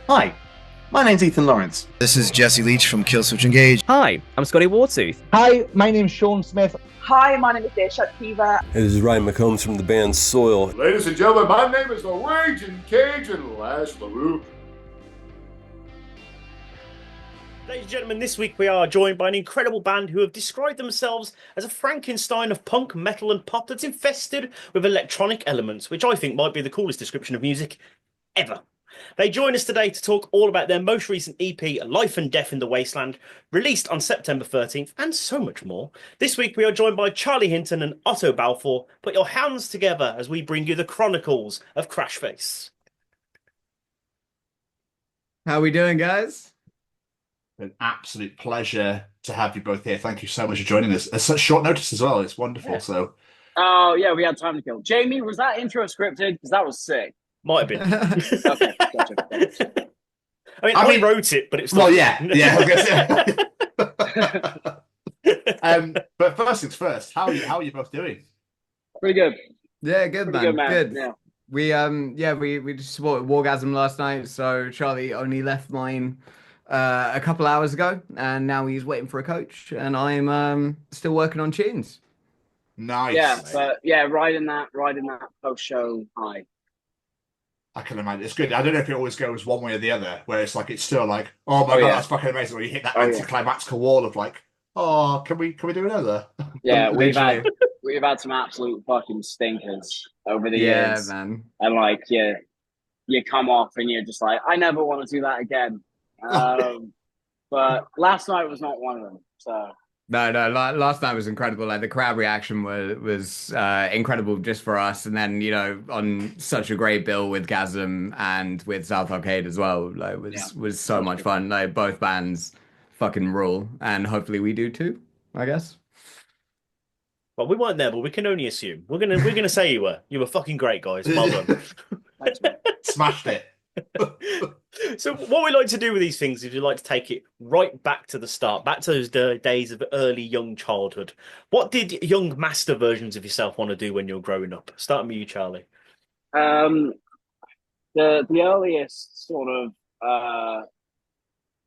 Hi, my name's Ethan Lawrence. This is Jesse Leach from Killswitch Engage. Hi, I'm Scotty Wartooth. Hi, my name's Sean Smith. Hi, my name is Desha Kiva. This is Ryan McCombs from the band Soil. Ladies and gentlemen, my name is the Raging Cajun Lash LaRue. Ladies and gentlemen, this week we are joined by an incredible band who have described themselves as a Frankenstein of punk, metal and pop that's infested with electronic elements, which I think might be the coolest description of music ever. They join us today to talk all about their most recent EP, Life and Death in the Wasteland, released on September 13th, and so much more. This week we are joined by Charlie Hinton and Otto Balfour. Put your hands together as we bring you the Chronicles of Crashface. How are we doing, guys? An absolute pleasure to have you both here. Thank you so much for joining us. At such short notice as well. It's wonderful. Yeah. So, oh yeah, we had time to kill. Jamie, was that intro scripted? Because that was sick. Might have been. Okay, gotcha. I mean, I wrote it, but it's not. Well, yeah. But first things first. How are you both doing? Pretty good. Yeah, good, Pretty man. good. Yeah. We just supported Wargasm last night, so Charlie only left mine a couple hours ago, and now he's waiting for a coach, and I'm still working on tunes. Nice. Yeah, but yeah, riding that post show high. I can imagine. It's good. I don't know if it always goes one way or the other, where it's like, it's still like, oh my God, that's fucking amazing. Or you hit that anticlimactical wall of like, oh, can we do another? Yeah, we've had some absolute fucking stinkers over the years. Yeah, man. And like, you come off and you're just like, I never want to do that again. But last night was not one of them. So No, last night was incredible. Like the crowd reaction was incredible just for us, and then on such a great bill with Gasm and with South Arcade as well. Like was so much fun. Like both bands fucking rule, and hopefully we do too, I guess. Well, we weren't there, but we can only assume. We're gonna say you were fucking great, guys. Well done. Smashed it. So what we like to do with these things is we like to take it right back to the start, back to those days of early young childhood. What did young master versions of yourself want to do when you were growing up? Starting with you, Charlie. The earliest sort of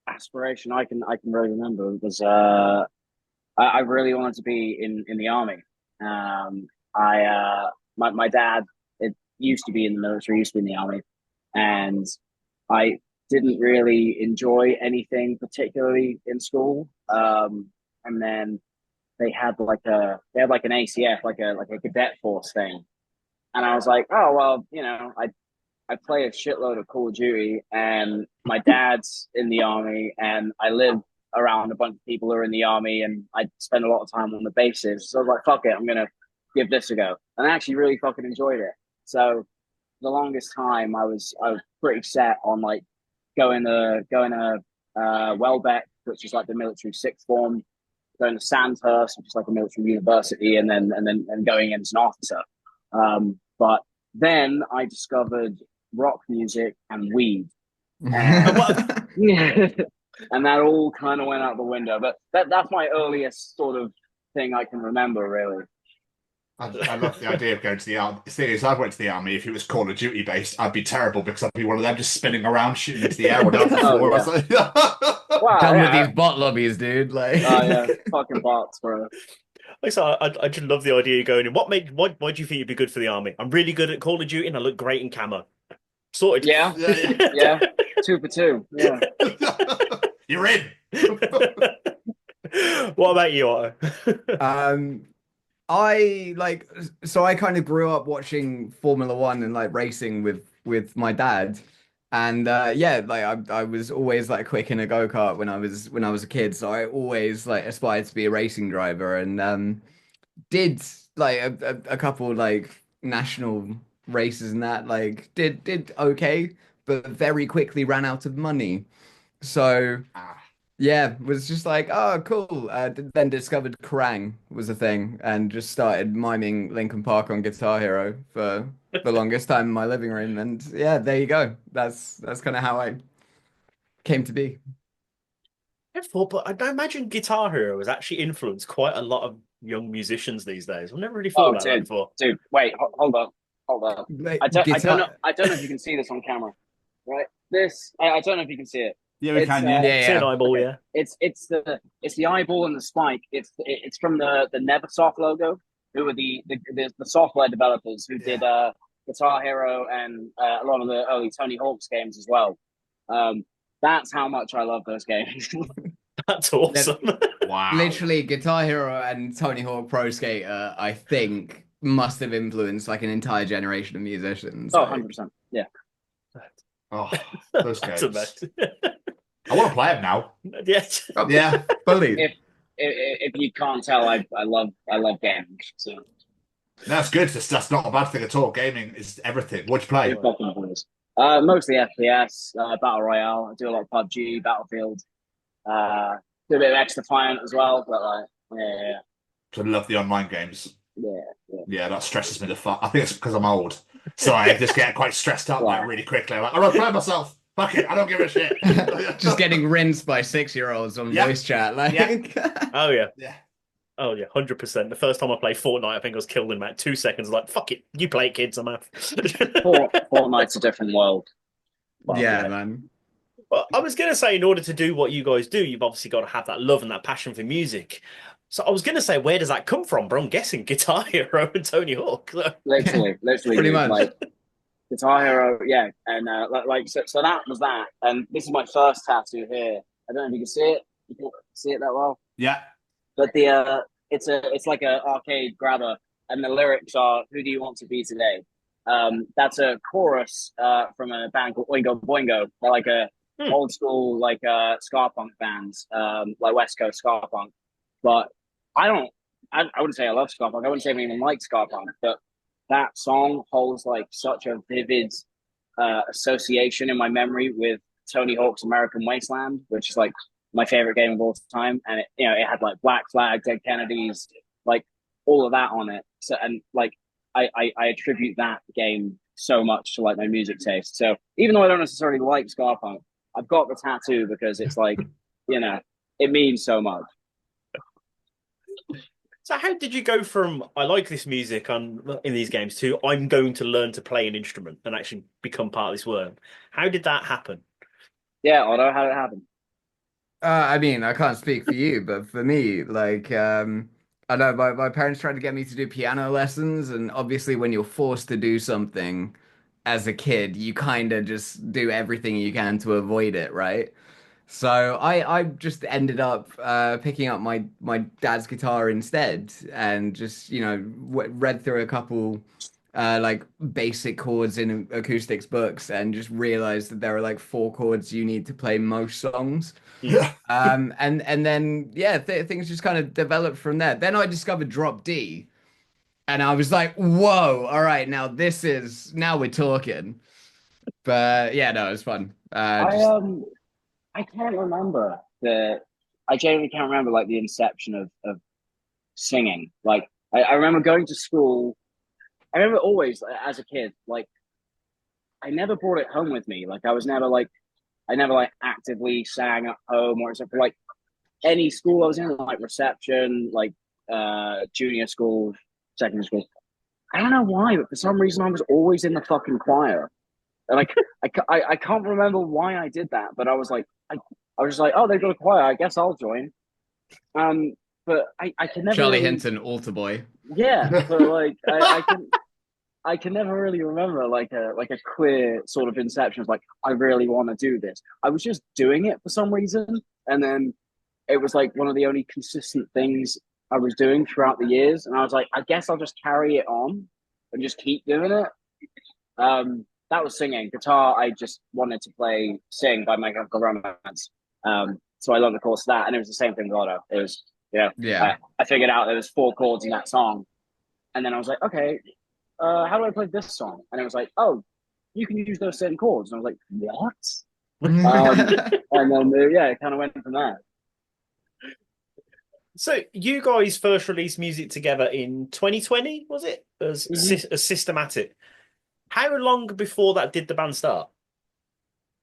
aspiration I can really remember was I really wanted to be in the army. My dad used to be in the military, used to be in the army. And I didn't really enjoy anything particularly in school. And then they had like an ACF, like a cadet force thing. And I was like, oh, well, I play a shitload of Call of Duty, and my dad's in the army, and I live around a bunch of people who are in the army, and I spend a lot of time on the bases. So I was like, fuck it, I'm going to give this a go. And I actually really fucking enjoyed it. So the longest time I was pretty set on like going to Welbeck, which is like the military sixth form, going to Sandhurst, which is like a military university, and then going in as an officer. But then I discovered rock music and weed, and that all kind of went out the window. But that's my earliest sort of thing I can remember, really. I love the idea of going to the army. The thing is, I went to the army. If it was Call of Duty based, I'd be terrible because I'd be one of them just spinning around shooting into the air. With these bot lobbies, dude. Like, oh yeah, fucking bots, bro. So I just love the idea of going in. Why do you think you'd be good for the army? I'm really good at Call of Duty and I look great in camo. Sorted. Yeah. 2 for 2. Yeah. You're in. What about you, Otto? I kind of grew up watching Formula One and like racing with my dad, and I was always like quick in a go-kart when I was a kid, so I always like aspired to be a racing driver, and did like a couple like national races and that, like did okay, but very quickly ran out of money, so yeah, was just like, oh, cool. Then discovered Kerrang was a thing and just started miming Linkin Park on Guitar Hero for the longest time in my living room. And yeah, there you go. That's kind of how I came to be. But I imagine Guitar Hero has actually influenced quite a lot of young musicians these days. I've never really thought about that before. Dude, wait, hold on. I don't know if you can see this on camera, right? this. I don't know if you can see it. Yeah, we can. Yeah, It's an eyeball. Okay. Yeah, It's the eyeball and the spike. It's from the Neversoft logo, who were the software developers who did Guitar Hero and a lot of the early Tony Hawk's games as well. That's how much I love those games. that's awesome. wow. Literally, Guitar Hero and Tony Hawk Pro Skater, I think, must have influenced like an entire generation of musicians. Oh, like... 100%. Yeah. Oh, those That's games. I want to play them now. Yes. Yeah, fully. If you can't tell, I love gaming. So that's good. That's not a bad thing at all. Gaming is everything. What do you play? Mostly FPS, Battle Royale. I do a lot of PUBG, Battlefield. Do a bit of X Defiant as well, but like, yeah. I love the online games. Yeah, that stresses me the fuck. I think it's because I'm old, so I just get quite stressed out like really quickly. I'm like, I don't play myself. Fuck it, I don't give a shit. Just getting rinsed by 6-year-olds on voice chat. Like, Oh yeah. Yeah. Oh yeah, 100%. The first time I played Fortnite, I think I was killed in about 2 seconds. Like, fuck it, you play it, kids. I'm out. Fortnite's a different world. yeah, man. Well, I was going to say, in order to do what you guys do, you've obviously got to have that love and that passion for music. So I was going to say, where does that come from? But I'm guessing Guitar Hero and Tony Hawk. Literally, Pretty much. Like, Guitar Hero, yeah, and so that was that. And this is my first tattoo here. I don't know if you can see it. You can see it that well. Yeah. But it's like a arcade grabber, and the lyrics are "Who do you want to be today?" That's a chorus from a band called Oingo Boingo. They're like a old school like ska punk band, like West Coast ska punk. But I wouldn't say I love ska punk. I wouldn't say I even like ska punk. But that song holds like such a vivid association in my memory with Tony Hawk's American Wasteland, which is like my favorite game of all time. And it had like Black Flag, Dead Kennedys, like all of that on it. So, and like I attribute that game so much to like my music taste. So even though I don't necessarily like ska punk, I've got the tattoo because it's like, it means so much. So how did you go from I like this music in these games to I'm going to learn to play an instrument and actually become part of this world? How did that happen? Yeah, Otto, how did it happen? I mean, I can't speak for you, but for me, like, I know my parents tried to get me to do piano lessons, and obviously when you're forced to do something as a kid, you kind of just do everything you can to avoid it, right? So I just ended up picking up my dad's guitar instead, and just read through a couple like basic chords in acoustics books, and just realized that there are like 4 chords you need to play most songs. Yeah. And then things just kind of developed from there. Then I discovered drop D, and I was like, whoa, all right, now we're talking. But yeah, no, it was fun. I can't remember I genuinely can't remember like the inception of singing. Like I remember going to school. I remember always as a kid, like I never brought it home with me. Like I never actively sang at home or except for like any school I was in, like reception, like junior school, secondary school. I don't know why, but for some reason I was always in the fucking choir. And like I can't remember why I did that, but I was just like, oh, they've got a choir, I guess I'll join. But I can never Charlie Hinton, altar boy. Yeah, but like I can never really remember like a clear sort of inception of like I really want to do this. I was just doing it for some reason, and then it was like one of the only consistent things I was doing throughout the years, and I was like, I guess I'll just carry it on and just keep doing it. That was singing. Guitar, I just wanted to sing by My Chemical Romance. So I learned the chords of that, and it was the same thing with Otto. It was, I figured out there was 4 chords in that song, and then I was like, okay, how do I play this song? And it was like, oh, you can use those same chords. And I was like, what? And then it kind of went from there. So you guys first released music together in 2020, was it? As Systematic. How long before that did the band start?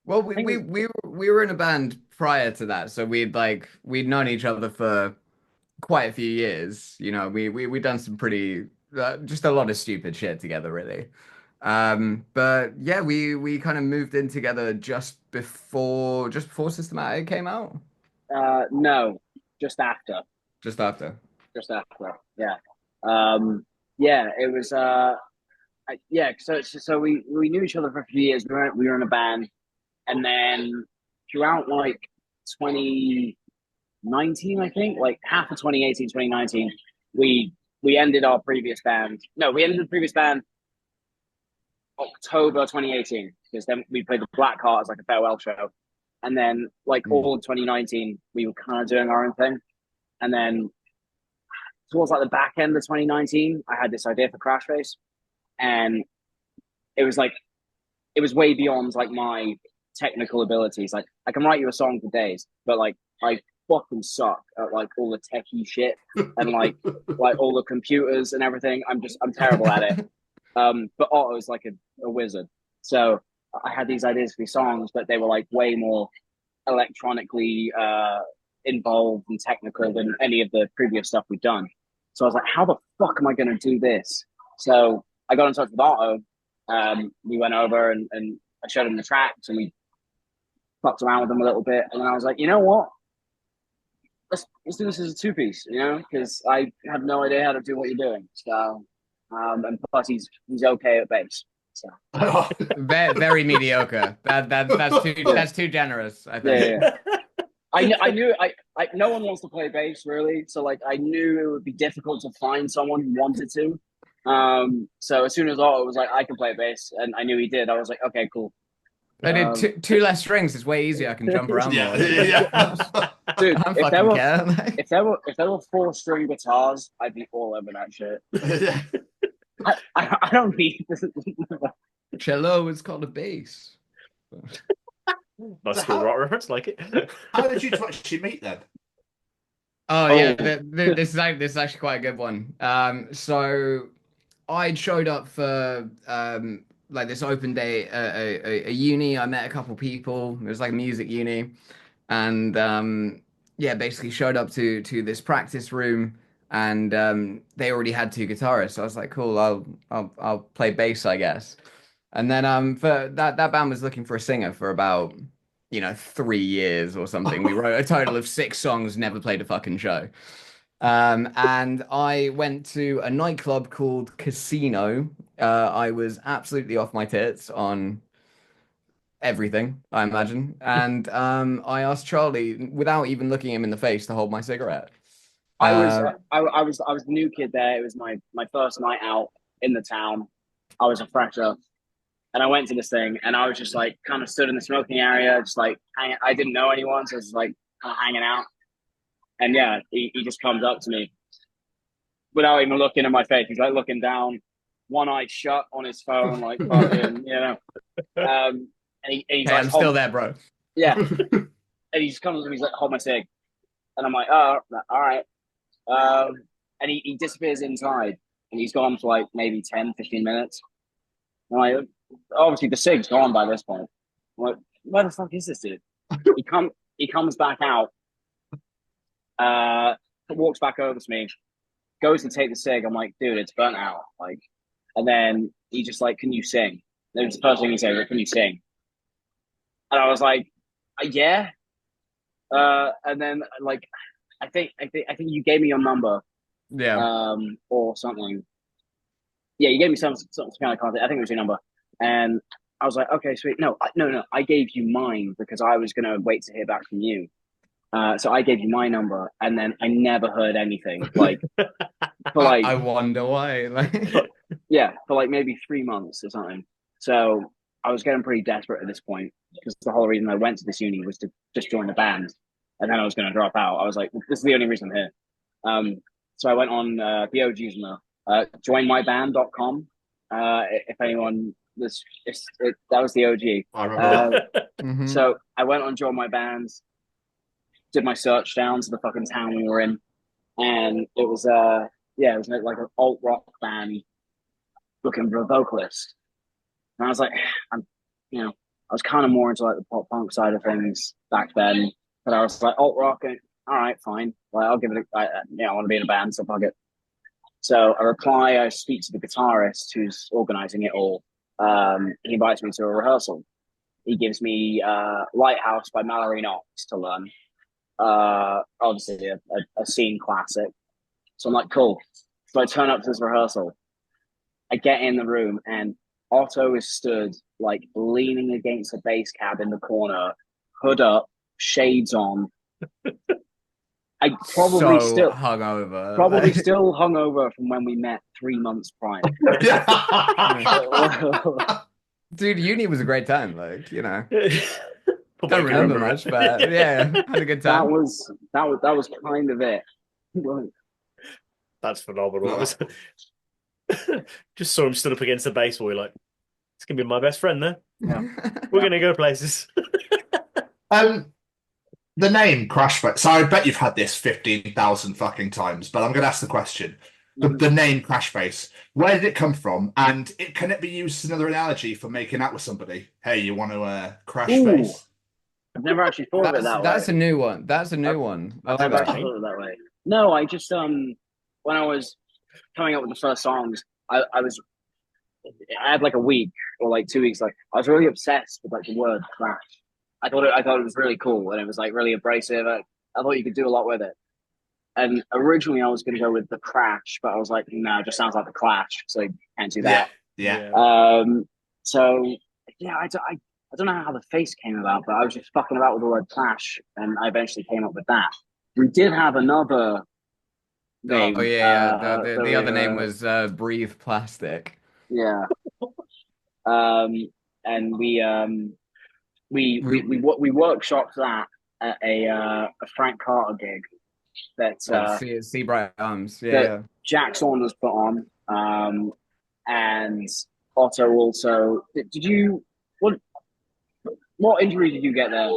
Well, we were in a band prior to that, so we'd known each other for quite a few years. We'd done some pretty just a lot of stupid shit together, really. But yeah, we kind of moved in together just before Systematic came out. No, just after. Just after. Just after. Yeah. Yeah, it was yeah, so we knew each other for a few years. We were in a band, and then throughout like 2019, I think, like half of 2018, 2019, we ended our previous band. No, we ended the previous band October 2018, because then we played the Black Heart as like a farewell show. And then like all of 2019, we were kind of doing our own thing. And then towards like the back end of 2019, I had this idea for Crashface, and it was way beyond like my technical abilities. Like I can write you a song for days, but like I fucking suck at like all the techie shit and like all the computers and everything. I'm terrible at it. But Otto's like a wizard. So I had these ideas for these songs, but they were like way more electronically involved and technical than any of the previous stuff we'd done. So I was like, how the fuck am I going to do this? So I got in touch with Otto. We went over and I showed him the tracks, and we fucked around with them a little bit. And then I was like, you know what? Let's do this as a two-piece, you know, because I have no idea how to do what you're doing. So, and plus he's okay at bass. So very, very mediocre. That's too generous, I think. Yeah. I knew no one wants to play bass really, so like I knew it would be difficult to find someone who wanted to. So as soon as Otto was like, I can play bass, and I knew he did, I was like, okay, cool. I did two less strings. It's way easier. I can jump around more. Dude, if there were 4-string guitars, I'd be all over that shit. I don't need this. Cello is called a bass. Nice school rock reference, like it. How did you two actually meet then? This is actually quite a good one. So I'd showed up for like this open day at a uni. I met a couple people. It was like a music uni, and basically showed up to this practice room, and they already had 2 guitarists. So I was like, cool, I'll play bass, I guess. And then for that band was looking for a singer for about 3 years or something. We wrote a total of 6 songs, never played a fucking show. And I went to a nightclub called Casino. I was absolutely off my tits on everything, I imagine. And I asked Charlie, without even looking him in the face, to hold my cigarette. I was the new kid there. It was my first night out in the town. I was a fresher. And I went to this thing, and I was just like kind of stood in the smoking area, just like hanging. I didn't know anyone, so I was like kind of hanging out. And yeah, he just comes up to me without even looking in my face. He's like looking down, one eye shut on his phone, like fucking, And he's like, I'm still there, bro. Yeah. And he just comes and he's like, hold my cig. And I'm like, oh, all right. And he disappears inside, and he's gone for like maybe 10, 15 minutes. I'm like, obviously the cig's gone by this point. I'm like, where the fuck is this dude? He comes back out, walks back over to me, goes to take the cig. I'm like, dude, it's burnt out. Like, and then he just like, can you sing? That was the first thing he said, can you sing? And I was like, yeah. And then like, I think you gave me your number. Yeah. Or something. Yeah, you gave me some kind of contact. I think it was your number. And I was like, okay, sweet. No, I gave you mine because I was going to wait to hear back from you. So I gave you my number, and then I never heard anything. Like, for like, I wonder why. yeah, for like maybe 3 months or something. So I was getting pretty desperate at this point, because the whole reason I went to this uni was to just join the band, and then I was going to drop out. I was like, this is the only reason I'm here. So I went on the OG's joinmyband.com. If anyone that was the OG. I remember. So I went on Join My Band, did my search down to the fucking town we were in, and it was it was like an alt rock band looking for a vocalist. And I was like, I was kind of more into like the pop punk side of things back then, but I was like, alt rock, and all right, fine. Well, I'll give it I want to be in a band, so fuck it. So I reply, I speak to the guitarist who's organizing it all, he invites me to a rehearsal. He gives me Lighthouse by Mallory Knox to learn. Obviously a scene classic. So I'm like, cool. So I turn up to this rehearsal. I get in the room and Otto is stood like leaning against a bass cab in the corner, hood up, shades on. I probably still hungover. still hungover from when we met 3 months prior. Dude, uni was a great time. Like, you know, Probably don't remember much, but yeah, had a good time. That was kind of it. That's phenomenal. Just saw him stood up against the bass wall. You're like, it's gonna be my best friend there. Yeah. We're gonna go places. The name Crashface. So I bet you've had this 15,000 fucking times, but I'm going to ask the question. The name Crashface, where did it come from? And can it be used as another analogy for making out with somebody? Hey, you want to crash face? I've never actually thought of it that way. That's a new one. That's a new one. I've never actually thought of it that way. No, I just when I was coming up with the first songs, I had like a week or like 2 weeks. Like I was really obsessed with like the word crash. I thought it was really cool and it was like really abrasive. I thought you could do a lot with it. And originally I was going to go with the crash, but I was like, no, it just sounds like the Clash, so I can't do that. Yeah. So yeah, I don't know how the face came about, but I was just fucking about with the word Clash, and I eventually came up with that. We did have another name. Oh yeah, the other name was Breathe Plastic. Yeah. And we workshopped that at a Frank Carter gig that See Bright Arms, that Jack Saunders put on, and Otto also. Did you what injury did you get there?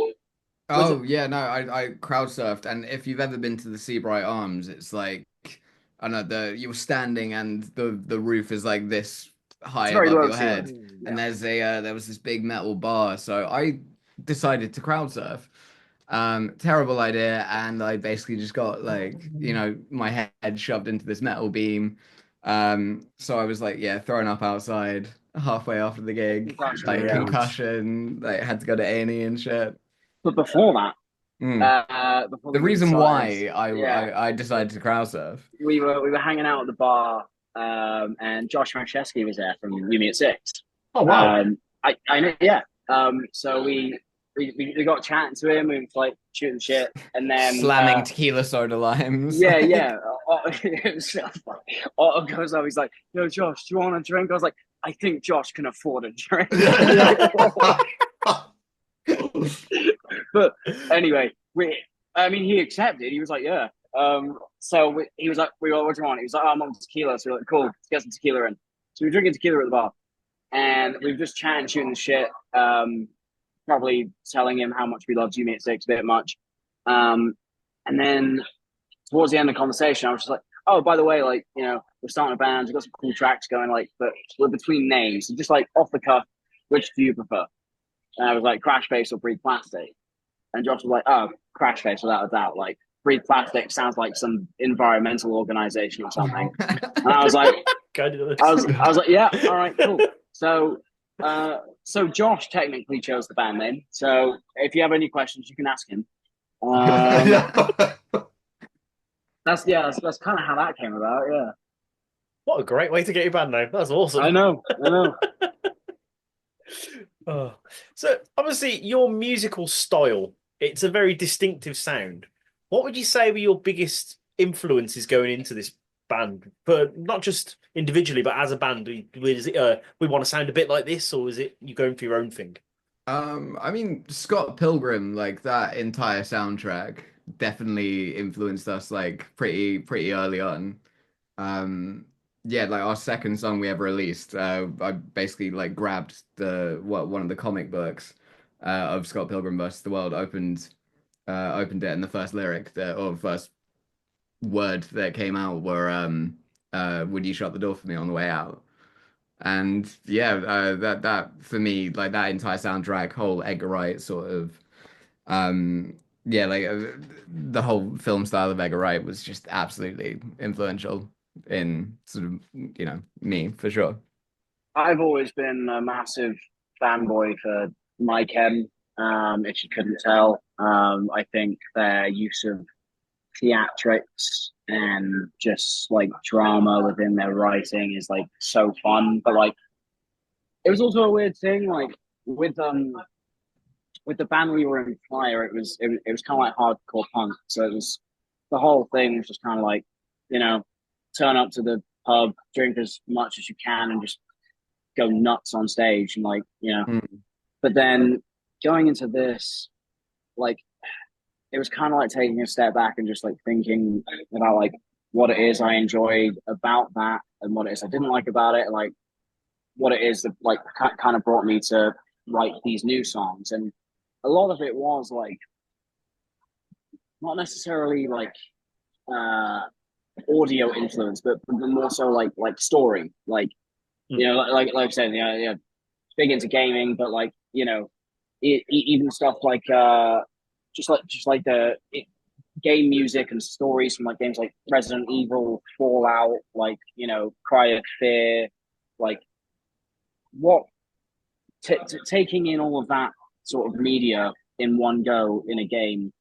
I crowd surfed, and if you've ever been to the Sea Bright Arms, it's like I don't know, you were standing and the roof is like this high above your head, and there was this big metal bar, so I decided to crowd surf. Terrible idea, and I basically just got like, you know, my head shoved into this metal beam. So I was like, thrown up outside halfway after the gig, concussion, like had to go to A&E and shit. But before that, the reason why I decided to crowd surf, we were hanging out at the bar, and Josh Franceschi was there from You Me at Six. Oh wow! I know, yeah. So we got chatting to him. We were like shooting shit, and then slamming tequila soda limes. Yeah. It was so funny. Otto goes up. He's like, "Yo, Josh, do you want a drink?" I was like, "I think Josh can afford a drink." But anyway, he accepted. He was like, "Yeah." So he was like, "We what do you want?" He was like, "Oh, I'm on tequila." So we're like, "Cool, let's get some tequila in." So we're drinking tequila at the bar, and we were just chatting, shooting the shit. Probably telling him how much we loved You Me at Six a bit much. And then towards the end of the conversation, I was just like, oh, by the way, like, you know, we're starting a band, we've got some cool tracks going, like, but we're between names. So just like off the cuff, which do you prefer? And I was like, Crashface or Breathe Plastic? And Josh was like, oh, Crashface without a doubt. Like, Breathe Plastic sounds like some environmental organization or something. And I was like, I was like, yeah, all right, cool. So Josh technically chose the band name. So if you have any questions, you can ask him. That's kind of how that came about. Yeah. What a great way to get your band name. That's awesome. I know. Oh. So obviously your musical style, it's a very distinctive sound. What would you say were your biggest influences going into this band, but not just individually, but as a band? Is it we want to sound a bit like this, or is it you going for your own thing? I mean, Scott Pilgrim, like that entire soundtrack definitely influenced us like pretty early on. Like our second song we ever released, I basically like grabbed one of the comic books of Scott Pilgrim vs. the World, opened it, and the first lyric or first word that came out were would you shut the door for me on the way out? And that for me, like that entire soundtrack, whole Edgar Wright sort of the whole film style of Edgar Wright was just absolutely influential in sort of, you know, me for sure. I've always been a massive fanboy for My Chem. If you couldn't tell, I think their use of theatrics and just like drama within their writing is like so fun. But like, it was also a weird thing. Like with the band we were in prior, it was kind of like hardcore punk. So it was the whole thing was just kind of like, turn up to the pub, drink as much as you can, and just go nuts on stage and like. But then going into this, like, it was kind of like taking a step back and just like thinking about like what it is I enjoyed about that and what it is I didn't like about it, and like what it is that like kind of brought me to write these new songs. And a lot of it was like not necessarily like audio influence, but more so like story, like like I said, big into gaming, but like even stuff like just like the game music and stories from like games like Resident Evil, Fallout, like Cry of Fear, like what taking in all of that sort of media in one go in a game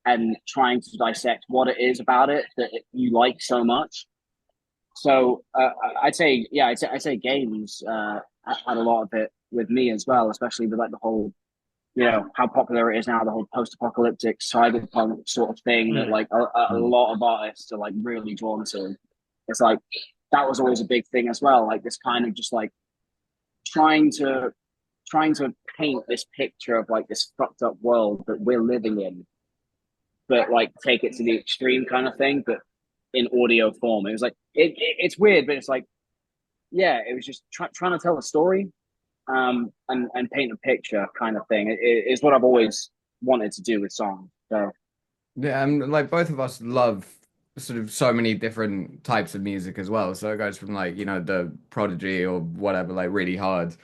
and trying to dissect what it is about it that you like so much. So I'd say games had a lot of it with me as well, especially with like the whole how popular it is now, the whole post-apocalyptic cyberpunk sort of thing that like a lot of artists are like really drawn to. It's like that was always a big thing as well, like this kind of just like trying to paint this picture of like this fucked up world that we're living in, but like take it to the extreme kind of thing, but in audio form. It was like it's weird, but it's like it was just trying to tell a story and paint a picture kind of thing. It's what I've always wanted to do with songs. So yeah, and like both of us love sort of so many different types of music as well. So it goes from like the Prodigy or whatever, like really hard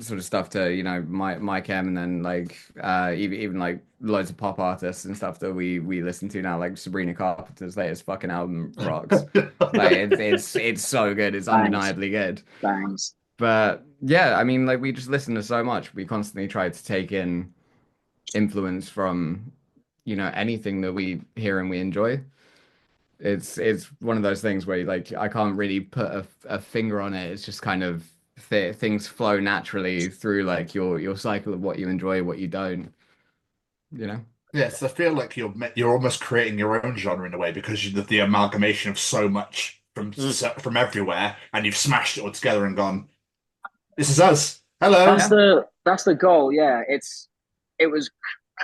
sort of stuff to my Chem, and then like even like loads of pop artists and stuff that we listen to now, like Sabrina Carpenter's latest fucking album rocks. Like it's so good. It's undeniably good. Thanks. But yeah, I mean, like we just listen to so much. We constantly try to take in influence from anything that we hear and we enjoy. It's one of those things where like I can't really put a finger on it. It's just kind of things flow naturally through like your cycle of what you enjoy, what you don't. Yes, I feel like you're almost creating your own genre in a way, because you're the amalgamation of so much from everywhere, and you've smashed it all together and gone, this is us. Hello. That's the goal. Yeah, it was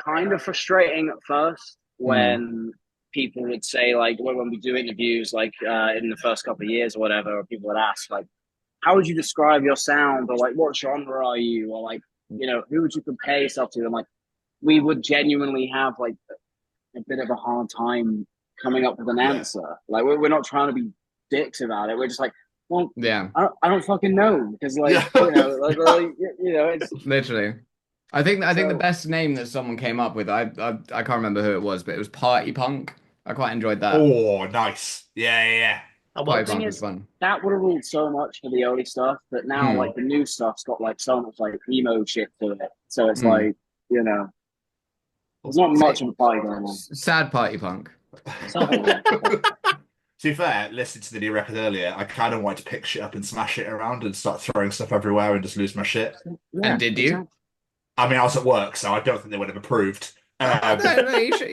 kind of frustrating at first when people would say, like, when we do interviews, like in the first couple of years or whatever, or people would ask, like, how would you describe your sound, or like what genre are you, or like who would you compare yourself to? And like we would genuinely have like a bit of a hard time coming up with an answer. Like we're not trying to be dicks about it. We're just like, well, I don't fucking know, because like it's literally. I think the best name that someone came up with, I can't remember who it was, but it was Party Punk. I quite enjoyed that. Oh, nice. Yeah. Party Punk was fun. That would have ruled so much for the early stuff, but now like the new stuff's got like so much like emo shit to it. So it's like there's not much of a party going on. Sad Party Punk. To be fair, listening to the new record earlier, I kind of wanted to pick shit up and smash it around and start throwing stuff everywhere and just lose my shit. Yeah, and did you? I mean, I was at work, so I don't think they would have approved. No,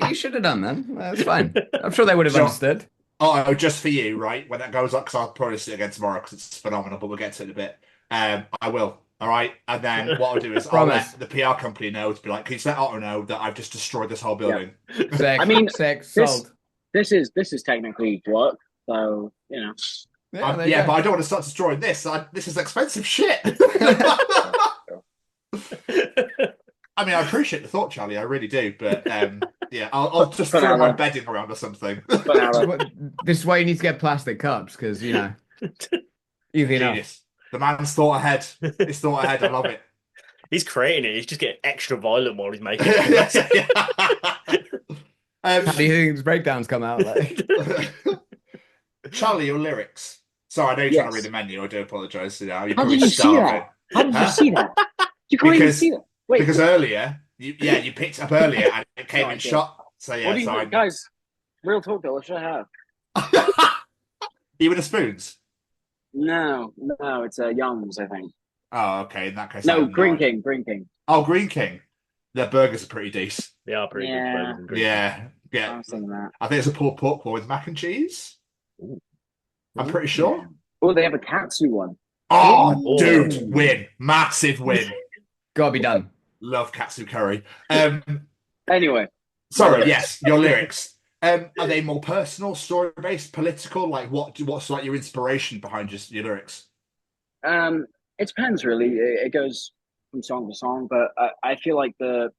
you should have done, man. That's fine. I'm sure they would have understood. Oh, just for you, right? When that goes up, because I'll probably see it again tomorrow because it's phenomenal, but we'll get to it in a bit. I will, all right? And then what I'll do is I'll let the PR company know to be like, can you let Otto know that I've just destroyed this whole building? Yeah. I mean, sold. This is technically work, so Yeah, but I don't want to start destroying this. This is expensive shit. I mean, I appreciate the thought, Charlie. I really do. But I'll just throw my bedding around or something. This is why you need to get plastic cups, because easy enough. The man's thought ahead. He's thought ahead. I love it. He's creating it. He's just getting extra violent while he's making it. How do you think his breakdowns come out like? Charlie, your lyrics. Sorry, I know you're trying to read Yes. the menu. I do apologise. You know, you're How probably did you see starving. that? How did you Huh? see that? You can't even Because see that. Wait, because earlier, you picked up earlier and it came No, I in didn't. shot. So yeah, what do you sorry. think, guys? Real talk, though. What should I have? Even the spoons. No, it's Young's, I think. Oh, okay. In that case, I No, have Green idea. King, Green King. Oh, Green King. Their burgers are pretty decent. They are pretty good. Yeah. Burgers and Green Yeah, I yeah. was thinking that. I think it's a pulled pork one with mac and cheese. Ooh. I'm pretty sure. Oh, they have a katsu one. Oh, Ooh. dude, win. Massive win. Gotta be done. Love katsu curry. Anyway, Sorry, yes, your lyrics. Are they more personal, story-based, political? Like, what's like your inspiration behind just your lyrics? it depends really. It goes from song to song, but I feel like the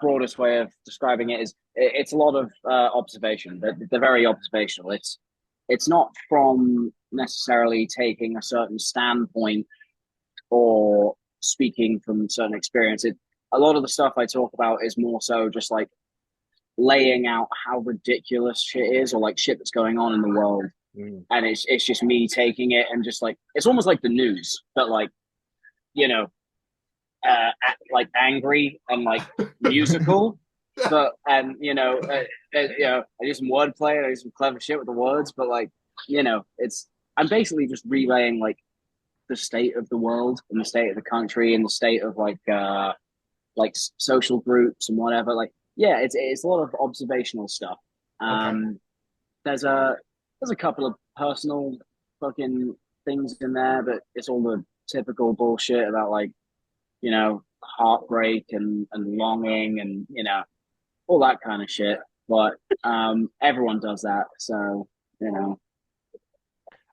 broadest way of describing it is it's a lot of observation. They're very observational. It's not from necessarily taking a certain standpoint or speaking from certain experience. A lot of the stuff I talk about is more so just like laying out how ridiculous shit is, or like shit that's going on in the world. And it's just me taking it and just like, it's almost like the news, but like, you know, like angry and like musical, but and you know, I do some wordplay and I do some clever shit with the words, but like, you know, I'm basically just relaying like the state of the world and the state of the country and the state of like social groups and whatever. Like, yeah, it's a lot of observational stuff. Okay. There's a couple of personal fucking things in there, but it's all the typical bullshit about like, you know, heartbreak and longing and, you know, all that kind of shit. But everyone does that, so you know.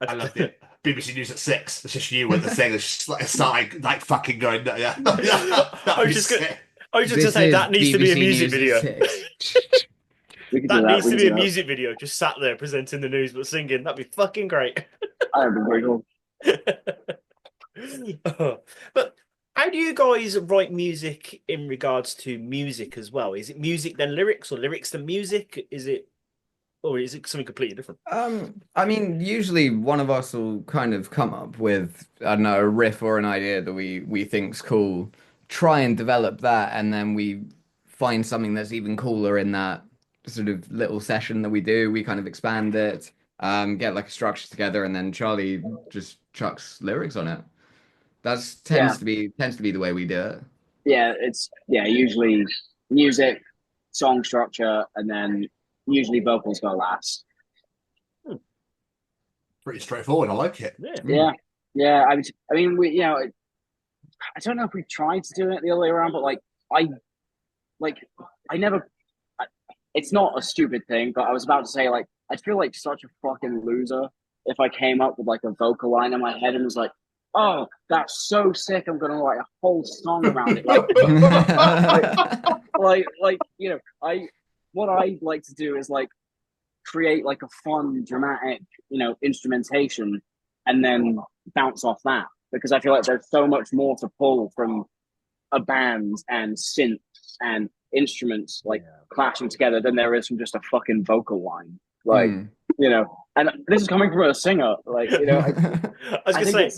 I love it. BBC News at 6. It's just you with the thing. It's just like starting like fucking going. Yeah. I was just gonna say that needs to be a music video. That needs to be a music video. Just sat there presenting the news but singing. That'd be fucking great. That'd be very cool. But how do you guys write music in regards to music as well? Is it music then lyrics, or lyrics then music? Or is it something completely different? I mean, usually one of us will kind of come up with, I don't know, a riff or an idea that we think's cool, try and develop that, and then we find something that's even cooler in that sort of little session that we do. We kind of expand it, get like a structure together, and then Charlie just chucks lyrics on it. That tends to be the way we do it. Yeah, usually music, song structure, and then usually vocals go last. Pretty straightforward. I like it. Yeah. I mean, we, you know, I don't know if we tried to do it the other way around, but like I never. It's not a stupid thing, but I was about to say like I'd feel like such a fucking loser if I came up with like a vocal line in my head and was like, "Oh, that's so sick! I'm gonna write a whole song around it." Like you know, what I like to do is like create like a fun, dramatic, you know, instrumentation, and then bounce off that, because I feel like there's so much more to pull from a band and synths and instruments like clashing together than there is from just a fucking vocal line. Like, you know, and this is coming from a singer. Like, you know, I think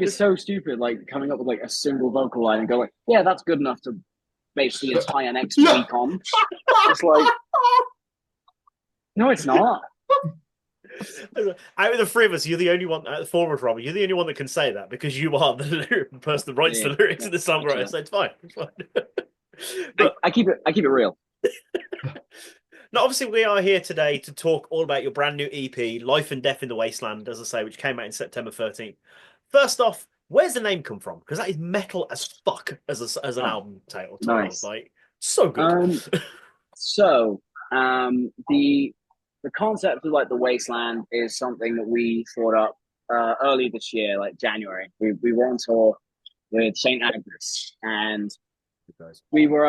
it's so stupid, like coming up with like a single vocal line and go like, yeah, that's good enough to base the entire next week on. It's like, no, it's not. Out of the three of us, you're the only one. Forward, Robbie, you're the only one that can say that, because you are the person that writes the lyrics and the songwriter. So it's fine. It's fine. But I keep it real. Now, obviously, we are here today to talk all about your brand new EP, Life and Death in the Wasteland, as I say, which came out in September 13th. First off, where's the name come from? Because that is metal as fuck as an album title. Nice. Like, so good. The concept of like the Wasteland is something that we thought up early this year, like January. We were on tour with St. Agnes, and we were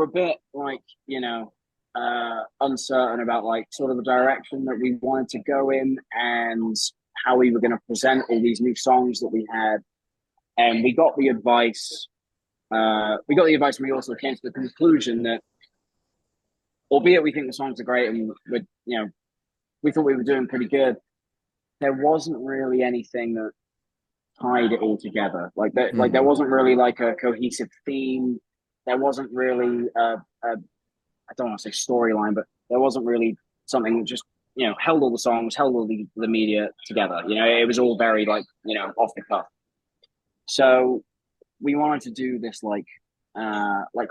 a bit like, you know, uncertain about like sort of the direction that we wanted to go in and how we were going to present all these new songs that we had. And we got the advice. And we also came to the conclusion that, albeit we think the songs are great and we thought we were doing pretty good, there wasn't really anything that tied it all together. Like there wasn't really like a cohesive theme. There wasn't really I don't want to say storyline, but there wasn't really something that just, held all the songs, held all the media together. It was all very like, off the cuff. So we wanted to do this like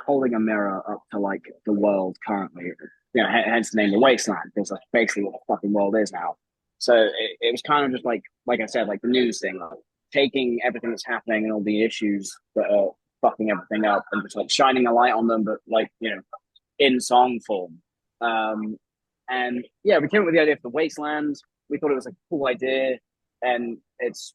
holding a mirror up to like the world currently. Hence the name The Wasteland, because that's basically what the fucking world is now. So it was kind of just like I said, like the news thing, like taking everything that's happening and all the issues that are fucking everything up and just like shining a light on them, but like, in song form. And yeah, we came up with the idea for The Wasteland. We thought it was like a cool idea. And it's,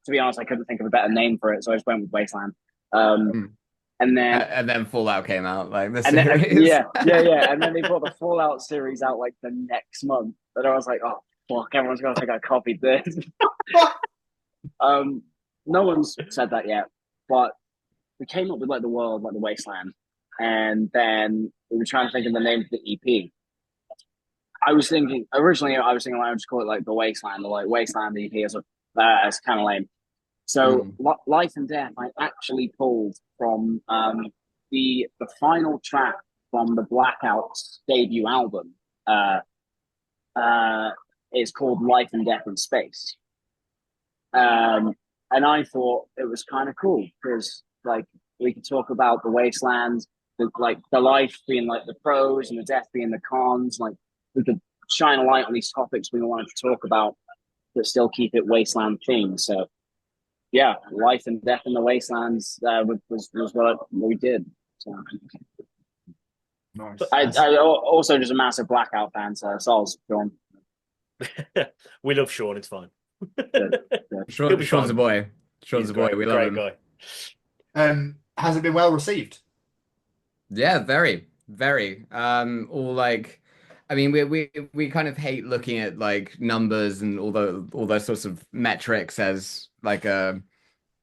to be honest, I couldn't think of a better name for it. So I just went with Wasteland. And then Fallout came out, like the series. Then, yeah. And then they brought the Fallout series out like the next month. And I was like, oh, fuck, everyone's going to think I copied this. No one's said that yet. But we came up with like the world, like The Wasteland. And then we were trying to think of the name of the EP. Originally I was thinking I would just call it like The Wasteland, or like Wasteland EP as kind of lame. So Life and Death I actually pulled from the final track from the Blackouts debut album. It's called Life and Death in Space. And I thought it was kind of cool because like we could talk about the wasteland, the life being like the pros and the death being the cons. Like we could shine a light on these topics we wanted to talk about, but still keep it wasteland themed. So yeah, Life and Death in the Wastelands was what we did. So. Nice. I also just a massive Blackout fan, so Saul's Sean. We love Sean. It's fine. Sean's a boy. Sean's a boy. We love him. Guy. Has it been well received? Yeah, very, very. All like, I mean, we kind of hate looking at like numbers and all those sorts of metrics as like a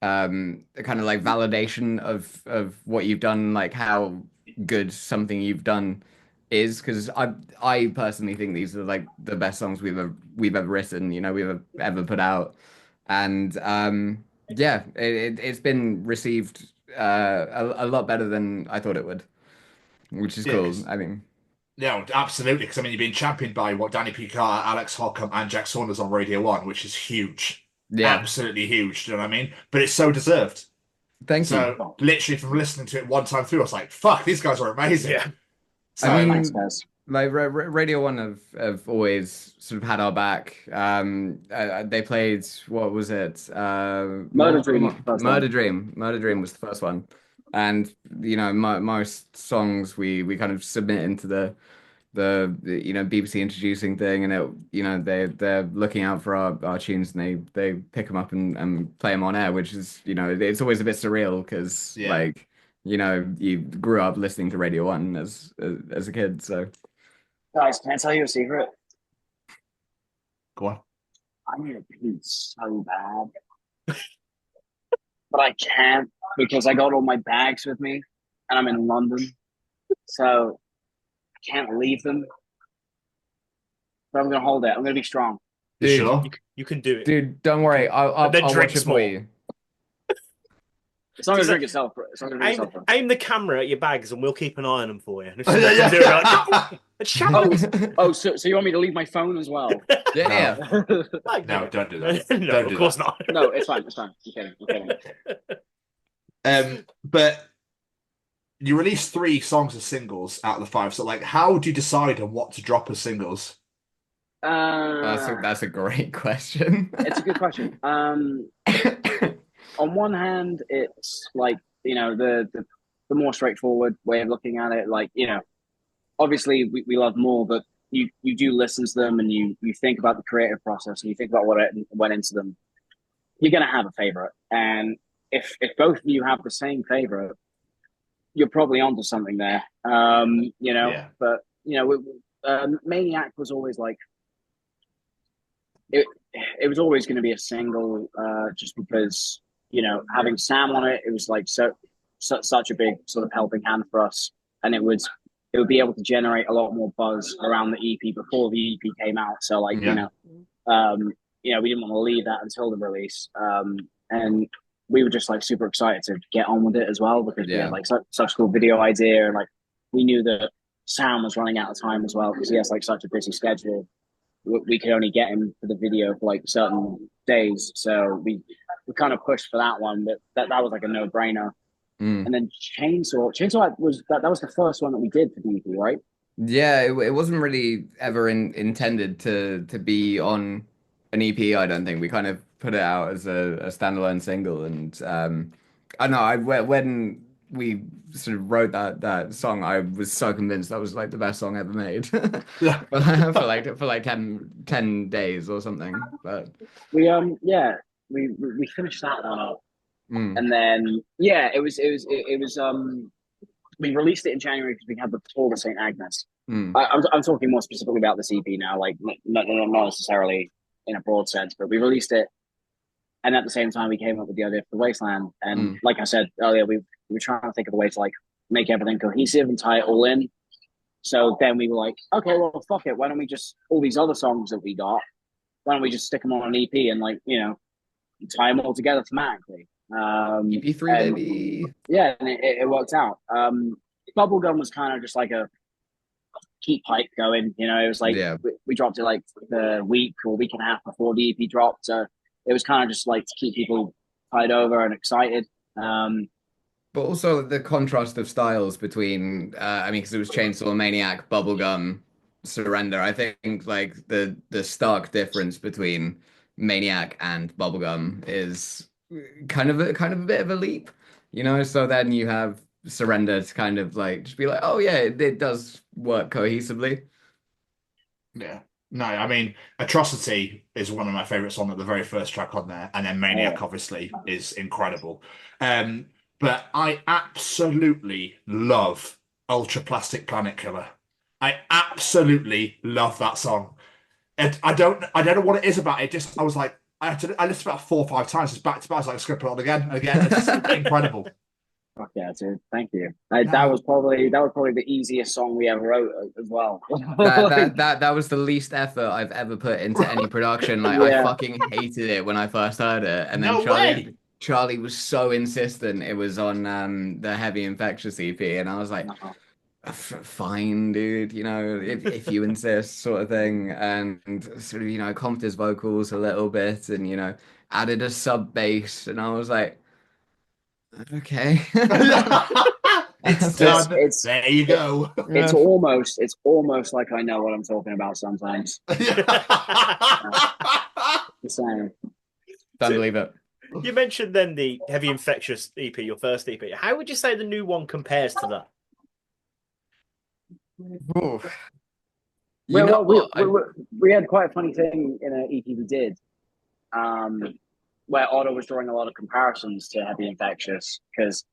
kind of like validation of what you've done, like how good something you've done is, because I personally think these are like the best songs we've ever written, we've ever put out, and yeah, it's been received a lot better than I thought it would, which is cool. I mean, yeah, absolutely, because I mean you've been championed by Danny Picard, Alex Holcomb, and Jack Saunders on Radio 1, which is huge. Yeah, absolutely huge. Do you know what I mean? But it's so deserved. Thank you. So literally from listening to it one time through, I was like, "Fuck, these guys are amazing." Yeah. So, I mean, like Radio 1 have always sort of had our back. They played, what was it? Murder Dream. Murder Dream was the first one, and most songs we kind of submit into the BBC introducing thing, and they're looking out for our tunes, and they pick them up and play them on air, which is it's always a bit surreal because like you grew up listening to Radio 1 as a kid. So guys, can I tell you a secret? Go on. I need a pee so bad, but I can't because I got all my bags with me, and I'm in London, so I can't leave them. But I'm gonna hold it. I'm gonna be strong. Dude, sure? You can do it, dude. Don't worry. I'll watch it for you. It's not gonna drink itself. Aim the camera at your bags, and we'll keep an eye on them for you. So you want me to leave my phone as well? Yeah. No, don't do that. No, of course not. No, it's fine. I'm kidding. But you released 3 songs as singles out of the 5. So, like, how do you decide on what to drop as singles? That's a great question. It's a good question. On one hand, it's like the more straightforward way of looking at it. Like obviously we love more, but you do listen to them and you think about the creative process and you think about what went into them. You're gonna have a favorite, and if both of you have the same favorite, you're probably onto something there. Yeah. But Maniac was always like it was always going to be a single, just because having Sam on it, it was like such a big sort of helping hand for us, and it would be able to generate a lot more buzz around the EP before the EP came out. So like we didn't want to leave that until the release. And we were just like super excited to get on with it as well, because we had like such a cool video idea, and like we knew that Sam was running out of time as well, because he has like such a busy schedule. We could only get him for the video for like certain days, so we kind of pushed for that one. But that was like a no-brainer. And then Chainsaw was that was the first one that we did for the EP, right? Yeah, it wasn't really ever intended to be on an EP. I don't think we kind of put it out as a standalone single, and I know when we sort of wrote that song, I was so convinced that was like the best song ever made for like 10 days or something. But we finished that one up, and then it was we released it in January because we had the tour to St. Agnes. I'm talking more specifically about this EP now, like not necessarily in a broad sense, but we released it, and at the same time we came up with the idea for the Wasteland. And like I said earlier, we were trying to think of a way to like make everything cohesive and tie it all in. So then we were like, okay, well, fuck it. Why don't we just, all these other songs that we got, why don't we just stick them on an EP and like, tie them all together thematically. EP3, baby. Yeah, and it worked out. Bubblegum was kind of just like a keep hype going, it was like, we dropped it like the week or week and a half before the EP dropped. So it was kind of just like to keep people tied over and excited. But also the contrast of styles between, because it was Chainsaw, Maniac, Bubblegum, Surrender. I think like the stark difference between Maniac and Bubblegum is kind of a bit of a leap, So then you have Surrender to kind of like just be like, oh yeah, it does work cohesively. Yeah. No, I mean, Atrocity is one of my favorite songs, the very first track on there, and then Maniac obviously is incredible. But I absolutely love Ultra Plastic Planet Killer. I absolutely love that song. And I don't know what it is about it. Just I was like, I listened about 4 or 5 times, just back to back. I was like, skip it on again and again. It's incredible. Fuck yeah, dude! Thank you. That was probably the easiest song we ever wrote as well. that was the least effort I've ever put into any production. Like I fucking hated it when I first heard it, and then Charlie was so insistent it was on the Heavy Infectious EP, and I was like, fine, dude, if you insist, sort of thing. And sort of comped his vocals a little bit, and added a sub bass, and I was like, okay. It's there you go. It's almost like I know what I'm talking about sometimes. The same. Don't believe it. You mentioned then the Heavy Infectious EP, your first EP. How would you say the new one compares to that? We had quite a funny thing in an EP we did, where Otto was drawing a lot of comparisons to Heavy Infectious because,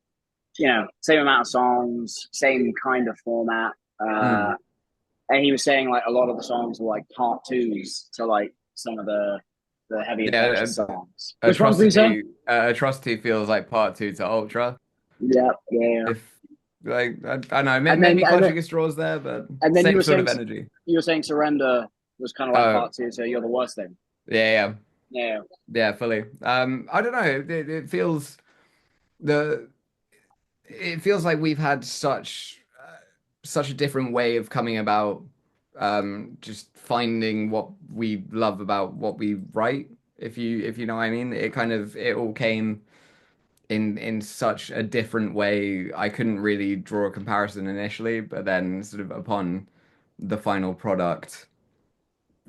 same amount of songs, same kind of format. And he was saying like a lot of the songs were like part twos to like some of the Heavy Infectious songs. Which ones were you saying? Atrocity feels like part 2 to Ultra. Yeah. I don't know, maybe clutching at straws there, but and then same sort of energy. You were saying Surrender was kind of like part 2, so You're the Worst Thing. Yeah, fully. I don't know. It feels like we've had such a different way of coming about, just finding what we love about what we write. If you know what I mean, it all came in such a different way. I couldn't really draw a comparison initially, but then sort of upon the final product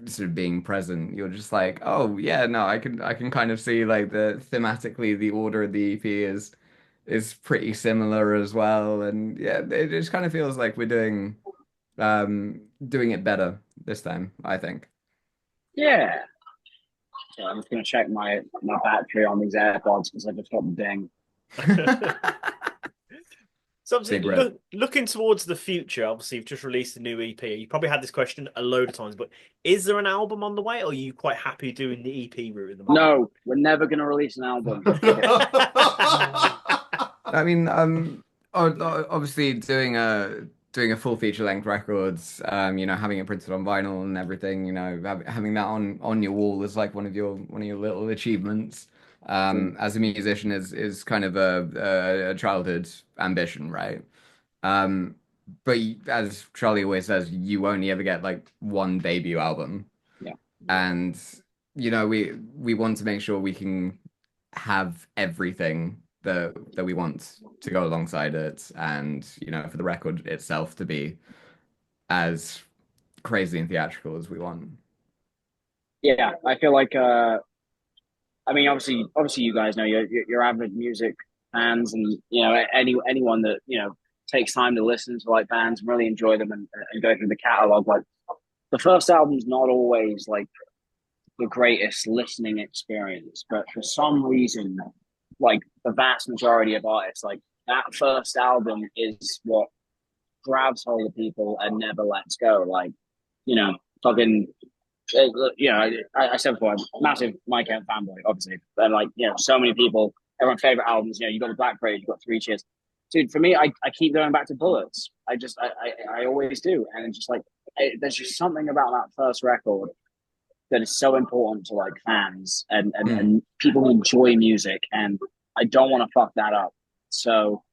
sort of being present, you're just like, oh yeah, no, I can kind of see like thematically the order of the EP is pretty similar as well, and yeah, it just kind of feels like we're doing it better this time, I think. Yeah. So I'm just gonna check my battery on these AirPods because I just got the ding. So obviously, looking towards the future, obviously you've just released a new EP. You probably had this question a load of times, but is there an album on the way, or are you quite happy doing the EP route at the moment? No, we're never going to release an album. I mean, obviously doing doing a full feature length records, having it printed on vinyl and everything, having that on your wall is like one of your little achievements. As a musician is kind of a childhood ambition, right? But as Charlie always says, you only ever get like one debut album. Yeah. And we want to make sure we can have everything that we want to go alongside it, and for the record itself to be as crazy and theatrical as we want. Yeah, I feel like I mean, obviously, you guys know you're avid music fans, and anyone that takes time to listen to like bands and really enjoy them and go through the catalog. Like the first album's not always like the greatest listening experience, but for some reason, like the vast majority of artists, like that first album is what grabs hold of people and never lets go. Like, fucking, I said before, I'm a massive Mike Kent fanboy, obviously, and like, so many people, everyone's favorite albums. You got the Black Parade, you got Three Cheers. Dude, for me, I keep going back to Bullets. I always do, and just like, there's just something about that first record that is so important to like fans and people who enjoy music, and I don't want to fuck that up. So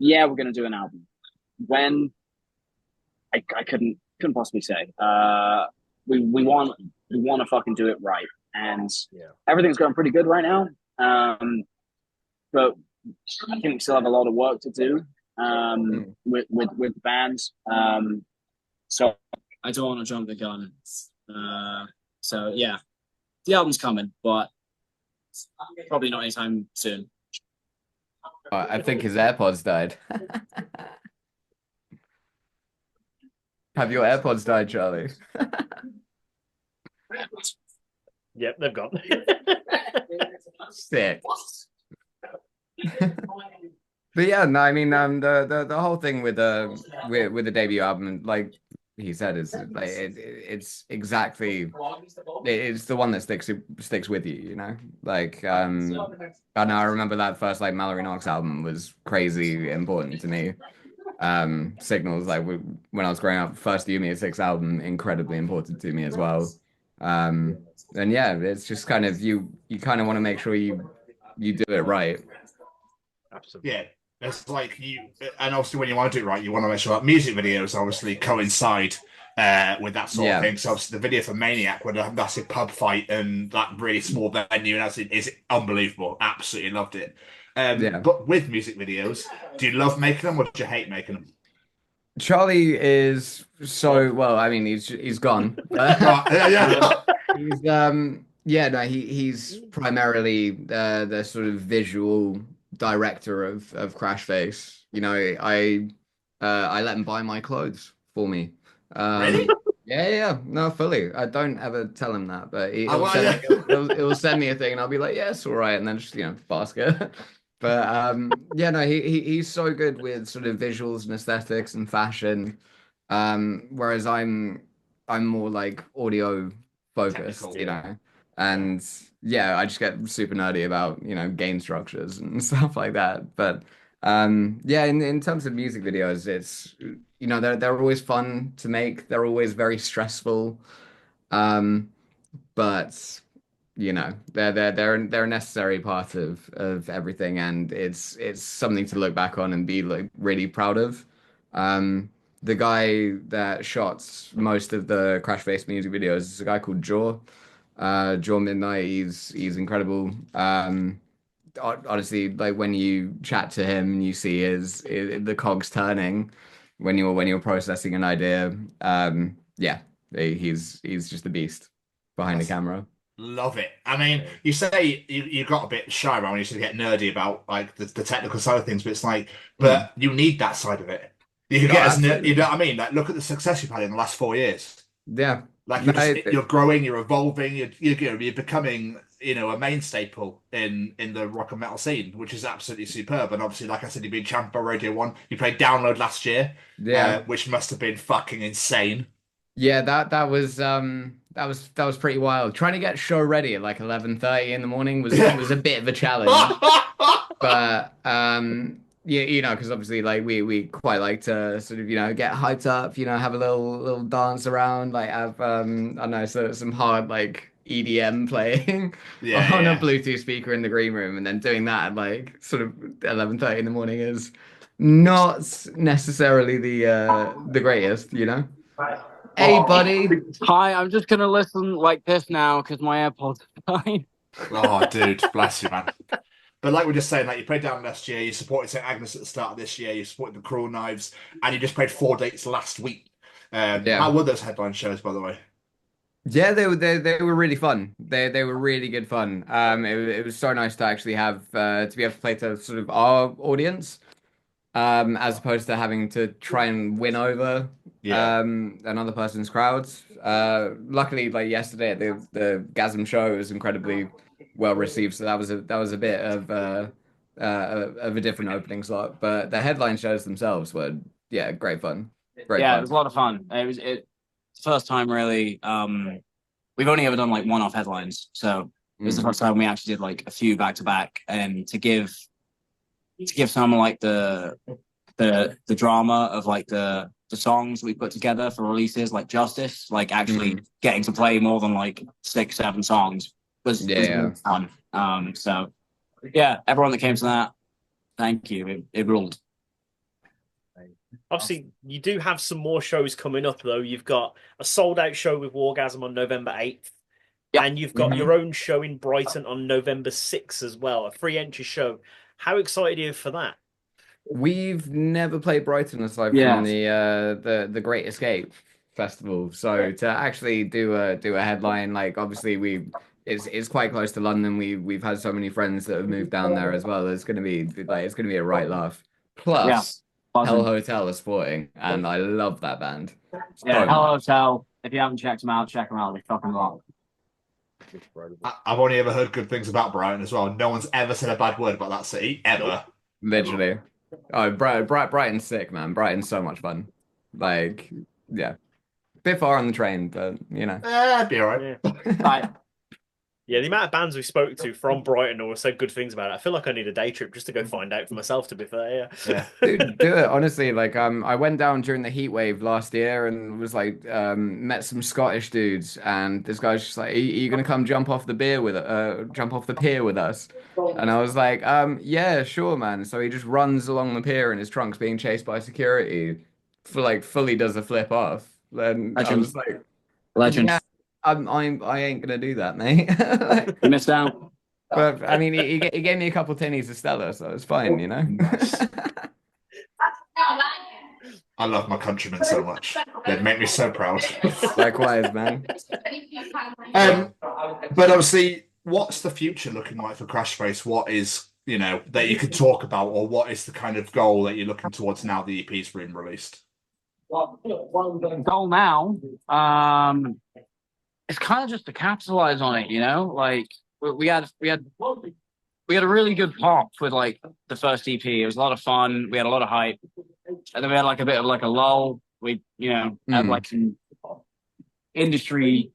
yeah, we're gonna do an album. When I couldn't possibly say. We want to fucking do it right, and everything's going pretty good right now. But I think we still have a lot of work to do with bands. So I don't want to jump the gun. So yeah, the album's coming, but probably not anytime soon. I think his AirPods died. Have your AirPods died, Charlie? Yep, they've gone. Sick. But yeah, no, I mean, the whole thing with the debut album, like he said, is like it's exactly it's the one that sticks with you, Like I know I remember that first like Mallory Knox album was crazy important to me. Signals, like when I was growing up, first Yumi Six album, incredibly important to me as well. And yeah, it's just kind of you kind of want to make sure you do it right. Absolutely. Yeah, it's like and obviously when you want to do it right, you want to make sure that music videos obviously coincide with that sort of thing. So obviously the video for Maniac with a massive pub fight and that really small venue and that's is unbelievable. Absolutely loved it. But with music videos, do you love making them or do you hate making them? Charlie is so well. I mean, he's gone. He's primarily the sort of visual director of Crashface. I let him buy my clothes for me. Really? Yeah, no, fully. I don't ever tell him that, but he'll send me a thing, and I'll be like, yes, all right, and then just basket. But he's so good with sort of visuals and aesthetics and fashion, whereas I'm more like audio focused, and I just get super nerdy about gain structures and stuff like that. But in terms of music videos, it's they're always fun to make. They're always very stressful, but they're a necessary part of everything, and it's something to look back on and be like really proud of. The guy that shot most of the Crashface music videos is a guy called Jaw Midnight. He's incredible. Honestly, like when you chat to him and you see the cogs turning when you're processing an idea, he's just a beast behind the camera. Love it. I mean, you say you got a bit shy around when you used to get nerdy about like the technical side of things, but it's like, but you need that side of it. You know what I mean? Like, look at the success you've had in the last 4 years. Yeah, like you're growing, you're evolving, you're becoming, a main staple in the rock and metal scene, which is absolutely superb. And obviously, like I said, you've been champion by Radio 1. You played Download last year, which must have been fucking insane. Yeah, that was pretty wild. Trying to get show ready at like 11:30 in the morning was a bit of a challenge. But Yeah, because obviously, like we quite like to sort of get hyped up, have a little dance around, like have I don't know, some hard like EDM playing Yeah, on a yeah. Bluetooth speaker in the green room, and then doing that at like sort of 11:30 in the morning is not necessarily the greatest, Hey, buddy. Hi, I'm just gonna listen like this now because my AirPods are dying. Oh, dude, bless you, man. But like we're just saying, like you played down last year, you supported St. Agnes at the start of this year, you supported the Cruel Knives, and you just played 4 dates last week. Yeah. How were those headline shows, by the way? Yeah, they were really fun. They were really good fun. It was so nice to actually have to be able to play to sort of our audience, as opposed to having to try and win over another person's crowds. Luckily, like yesterday at the Gasm show, it was incredibly well received, so that was a bit of a different opening slot. But the headline shows themselves were great fun. Great Yeah, fun. it was a lot of fun. It's the first time really. We've only ever done like one-off headlines, so it was the first time we actually did like a few back to back, and to give someone like the drama of like the songs we put together for releases like Justice, like actually getting to play more than like 6-7 songs was really fun. So yeah, everyone that came to that, thank you. It ruled. Obviously, you do have some more shows coming up, though. You've got a sold-out show with Wargasm on November 8th, and you've got your own show in Brighton on November 6th as well, a free entry show. How excited are you for that? We've never played Brighton aside from the Great Escape Festival, so to actually do a headline, like obviously it's quite close to London. We've had so many friends that have moved down there as well. It's gonna be a right laugh. Plus. Hell Hotel is sporting, and I love that band. Yeah, Hell Hotel. If you haven't checked them out, check them out. They fucking rock. I've only ever heard good things about Brighton as well. No one's ever said a bad word about that city, ever. Literally. Oh, Brighton's sick, man. Brighton's so much fun. Like, yeah. Bit far on the train, but, It'd be all right. Right. Yeah, the amount of bands we spoke to from Brighton or said good things about it, I feel like I need a day trip just to go find out for myself, to be fair. Yeah. Dude, do it, honestly. Like, I went down during the heat wave last year and was like, met some Scottish dudes, and this guy's just like, are you gonna come jump off the pier with us? And I was like, yeah, sure, man. So he just runs along the pier in his trunks being chased by security, fully does a flip off. Then I was like, Legend. Yeah, I ain't gonna do that, mate. You missed out. But I mean, he gave me a couple tinnies of Stella, so it's fine, I love my countrymen so much. They make me so proud. Likewise, man. But obviously, what's the future looking like for Crashface? What is, that you could talk about, or what is the kind of goal that you're looking towards now the EP's been released? Goal now, it's kind of just to capitalize on it, like we had a really good pop with like the first EP. It was a lot of fun. We had a lot of hype, and then we had like a bit of like a lull. We had like some industry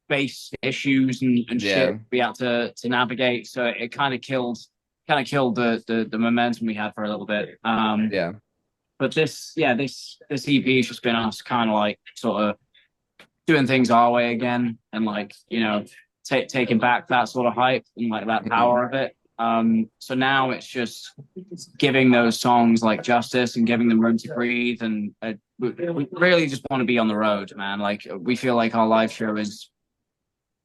based issues and shit we had to navigate. So it kind of killed the momentum we had for a little bit. But this EP has just been us kind of like sort of doing things our way again, and like taking back that sort of hype and like that power of it. So now it's just giving those songs like justice and giving them room to breathe, and we really just want to be on the road, man. Like we feel like our live show is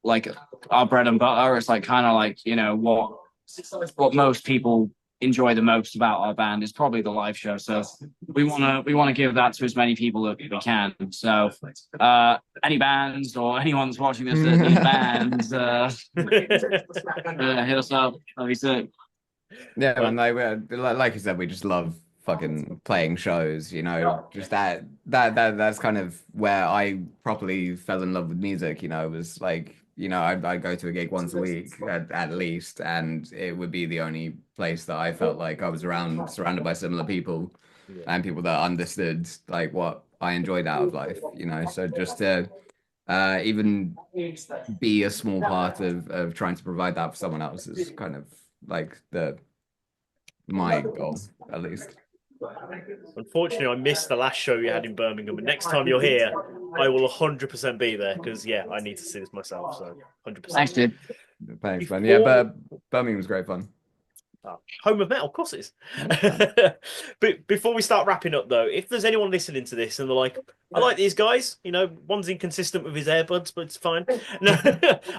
like our bread and butter. It's like kind of like what most people enjoy the most about our band is probably the live show. So we want to give that to as many people that we can. So any bands or anyone that's watching this that need bands, hit us up. That'd be sick. Yeah, and like you said, we just love fucking playing shows. Just that's kind of where I properly fell in love with music. It was like, I'd go to a gig once a week at least, and it would be the only place that I felt like I was surrounded by similar people and people that understood like what I enjoyed out of life, So just to even be a small part of trying to provide that for someone else is kind of like the my goal, at least. Unfortunately, I missed the last show you had in Birmingham, but next time you're here, I will 100% be there because, yeah, I need to see this myself. So 100%. Thanks, dude. Thanks, man. Yeah, but Birmingham was great fun. Home of metal, of course it is. But before we start wrapping up, though, if there's anyone listening to this and they're like, I like these guys, you know, one's inconsistent with his earbuds, but it's fine. No,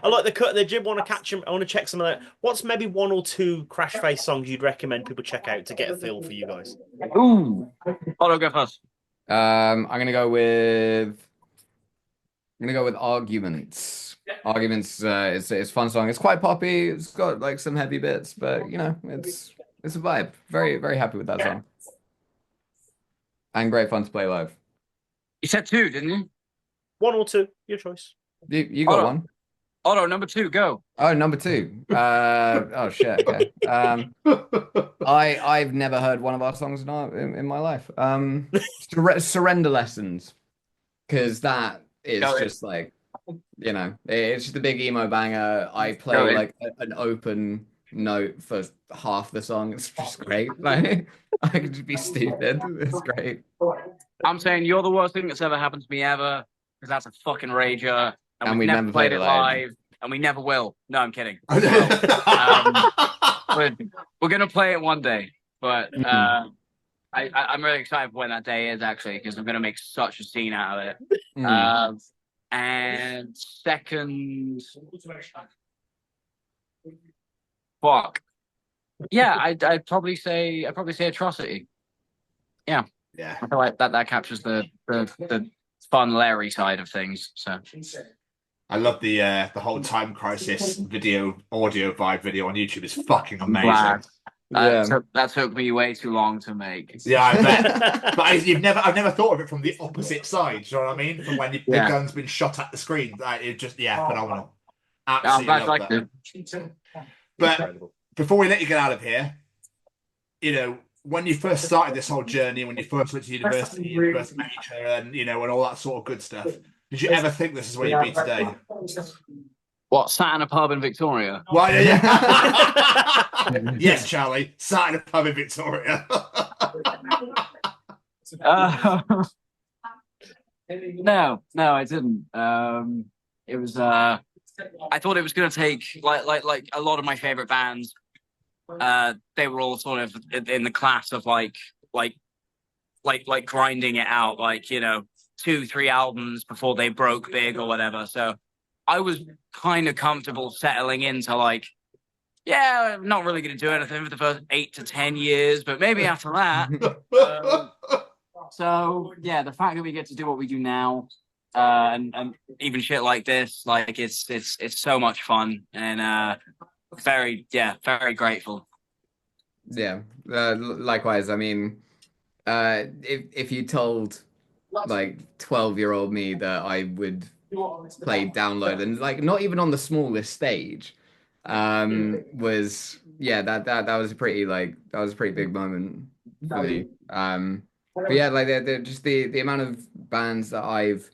I like the cut of their jib, want to catch him, I want to check some of that. What's maybe one or two Crashface songs you'd recommend people check out to get a feel for you guys? Ooh. Otto, go first. I'm gonna go with Arguments. Arguments it's a fun song. It's quite poppy. It's got like some heavy bits, but you know, it's a vibe. Very, very happy with that song. And great fun to play live. You said two, didn't you? One or two, your choice. You got one. Otto, number two, go. Oh, number two. Oh shit. Okay. I've never heard one of our songs in my life. Surrender Lessons, because that is just like, you know, it's just a big emo banger. I play like an open note for half the song. It's just great. Like, I could just be stupid. It's great. I'm saying you're the worst thing that's ever happened to me ever, because that's a fucking rager. And we've never played it live, and we never will. No, I'm kidding. We're gonna play it one day, but I'm really excited for when that day is, actually, because I'm gonna make such a scene out of it. And second, fuck, yeah, I'd probably say Atrocity. Yeah. I feel like that captures the fun Larry side of things. So I love the whole Time Crisis audio vibe video on YouTube. Is fucking amazing. That took me way too long to make. Yeah, I bet. But I've never thought of it from the opposite side. Do you know what I mean? From when the gun's been shot at the screen. It just phenomenal. Absolutely love that. But before we let you get out of here, you know, when you first started this whole journey, when you first went to university, you first met each other, and you know, and all that sort of good stuff, did you ever think this is where you'd be today? What, sat in a pub in Victoria? Well, yeah. Yes, Charlie, sat in a pub in Victoria. No, I didn't. It was. I thought it was going to take like a lot of my favorite bands. They were all sort of in the class of like grinding it out, like, you know, 2-3 albums before they broke big or whatever. So I was kind of comfortable settling into like, yeah, I'm not really going to do anything for the first 8 to 10 years, but maybe after that. So yeah, the fact that we get to do what we do now, and even shit like this, like it's so much fun, and very grateful. Yeah, likewise. I mean, if you told like 12-year-old me that I would play Download, and like not even on the smallest stage, was that was a pretty big moment for me. But yeah, like they're just the amount of bands that I've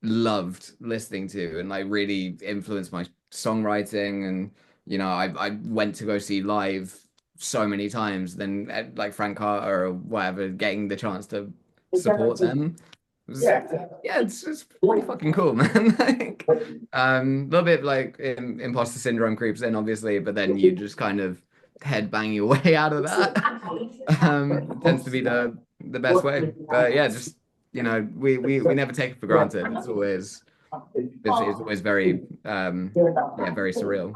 loved listening to and like really influenced my songwriting, and you know, I went to go see live so many times, then like Frank Carter or whatever, getting the chance to support them. It's pretty fucking cool, man. Like, a little bit like imposter syndrome creeps in, obviously, but then you just kind of headbang your way out of that. Tends to be the best way. But yeah, just, you know, we never take it for granted. It's always very very surreal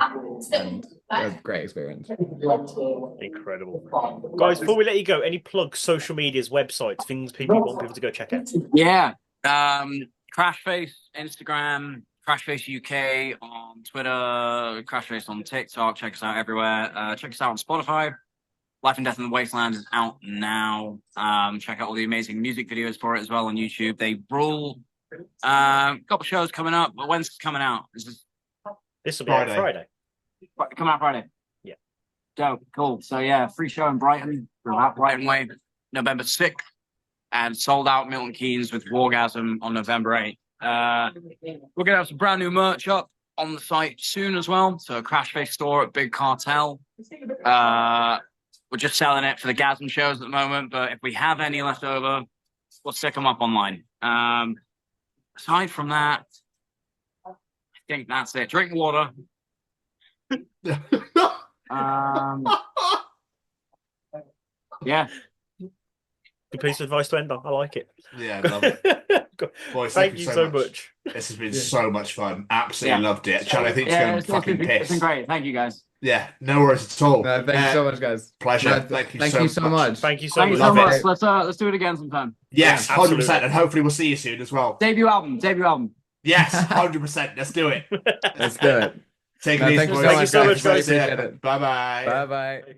and a great experience. Incredible. Guys, before we let you go, any plugs, social medias, websites, things people want people to go check out? Yeah. Crashface, Instagram, Crashface UK on Twitter, Crashface on TikTok. Check us out everywhere. Check us out on Spotify. Life and Death in the Wasteland is out now. Check out all the amazing music videos for it as well on YouTube. They rule. Couple shows coming up. But when's it coming out? This will be out Friday. Coming out Friday. Yeah. Dope. Cool. So yeah, free show in Brighton. We're at Brighton Way, November 6th, and sold out Milton Keynes with Wargasm on November 8th. We're gonna have some brand new merch up on the site soon as well. So Crashface store at Big Cartel. We're just selling it for the Gasm shows at the moment, but if we have any left over, we'll stick them up online. Aside from that, I think that's it. Drink water. Yeah. Good piece of advice to end on. I like it. Yeah, love it. Boys, thank you so much. This has been so much fun. Absolutely loved it. Chad, I think It's fucking piss. It's been great. Thank you, guys. Yeah, no worries at all. No, thank you so much, guys. Pleasure. No, thank you so much. Thank you so Thank you much. so much. Let's do it again sometime. Yes, Yeah, 100%. And hopefully we'll see you soon as well. Debut album. Yes, 100%. Let's do it. Let's do it. Take it easy, Thank you boys. so much, guys. guys. Appreciate it. Bye-bye. Bye-bye.